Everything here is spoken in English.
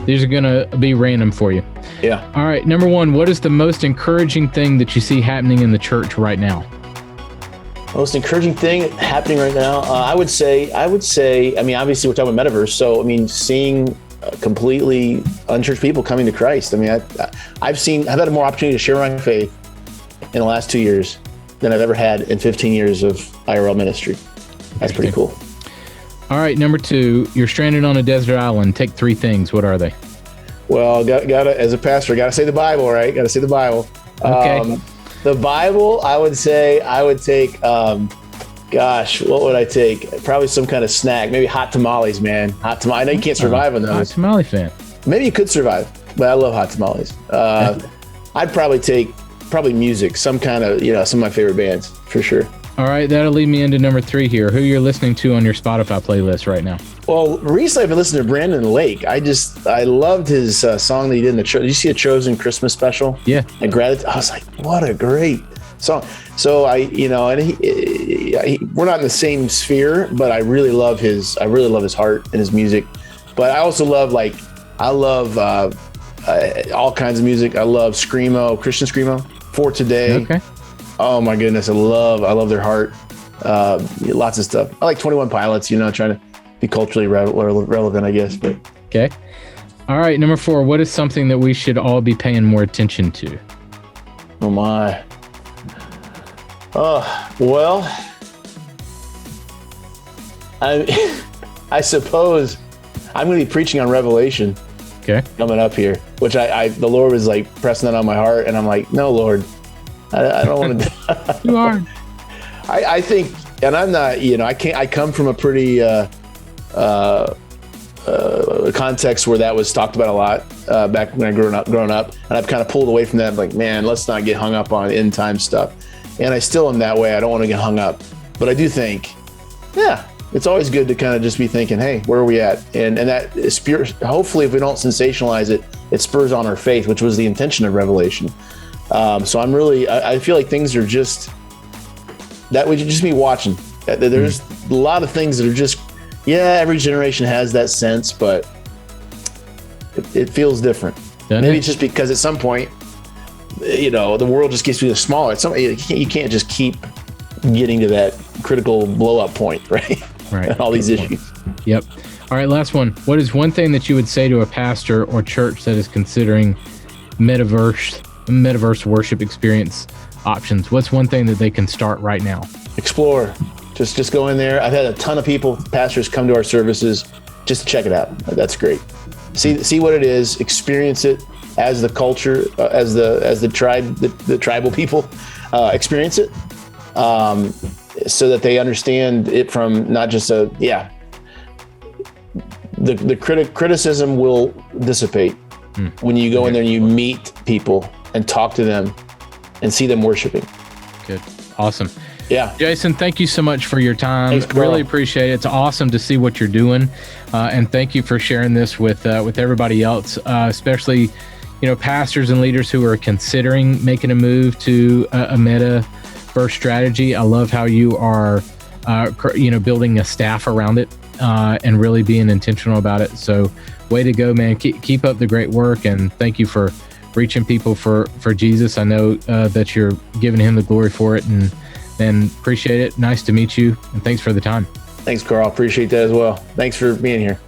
These are going to be random for you. Yeah. All right. Number one, what is the most encouraging thing that you see happening in the church right now? Most encouraging thing happening right now, I would say, I mean, obviously we're talking about metaverse. So, I mean, seeing completely unchurched people coming to Christ. I mean, I've had more opportunity to share my faith in the last 2 years than I've ever had in 15 years of IRL ministry. That's pretty cool. All right. Number two, you're stranded on a desert island. Take 3 things. What are they? Well, gotta as a pastor, gotta say the Bible, right? Gotta say the Bible. Okay. The Bible, I would take, gosh, what would I take? Probably some kind of snack, maybe hot tamales, man. Hot tamales. I know you can't survive on those. Hot tamale fan. Maybe you could survive, but I love hot tamales. I'd probably take music, some kind of, some of my favorite bands for sure. All right, that'll lead me into number 3 here. Who you're listening to on your Spotify playlist right now? Well, recently I've been listening to Brandon Lake. I loved his song that he did in did you see a Chosen Christmas special? Yeah. And Gratitude. I was like, what a great song. So and we're not in the same sphere, but I really love his heart and his music. But I also love all kinds of music. I love Screamo, Christian Screamo, For Today. Okay. Oh my goodness, I love their heart. Lots of stuff. I like 21 Pilots, trying to be culturally relevant, I guess. But okay. All right, number 4, what is something that we should all be paying more attention to? Oh my. Well, I suppose I'm going to be preaching on Revelation. Okay. Coming up here, which the Lord was like pressing that on my heart, and I'm like, no, Lord, I don't want to. You are. I think, and I'm not. I come from a pretty context where that was talked about a lot back when I growing up, and I've kind of pulled away from that. I'm like, man, let's not get hung up on end time stuff. And I still am that way. I don't want to get hung up, but I do think, yeah, it's always good to kind of just be thinking, hey, where are we at? And that spirit. Hopefully, if we don't sensationalize it, it spurs on our faith, which was the intention of Revelation. So I feel like things are just that we should just be watching. There's a lot of things that are just, every generation has that sense, but it feels different. Maybe it's just because at some point, the world just gets smaller. You can't just keep getting to that critical blow up point, right? Right. All these issues. Yep. All right, last one. What is one thing that you would say to a pastor or church that is considering metaverse worship experience options? What's one thing that they can start right now? Explore. Just go in there. I've had a ton of pastors come to our services just to check it out. That's great. See what it is, experience it as the culture, as the tribe, the tribal people experience it, so that they understand it from not just the criticism will dissipate when you go in there and you meet people and talk to them and see them worshiping. Good. Awesome. Yeah. Jason, thank you so much for your time. Thanks, Carl. Really appreciate it. It's awesome to see what you're doing. And thank you for sharing this with everybody else, especially, pastors and leaders who are considering making a move to a metaverse strategy. I love how you are, building a staff around it and really being intentional about it. So way to go, man. Keep up the great work. And thank you for reaching people for Jesus. I know that you're giving him the glory for it, and appreciate it. Nice to meet you, and thanks for the time. Thanks, Carl. Appreciate that as well. Thanks for being here.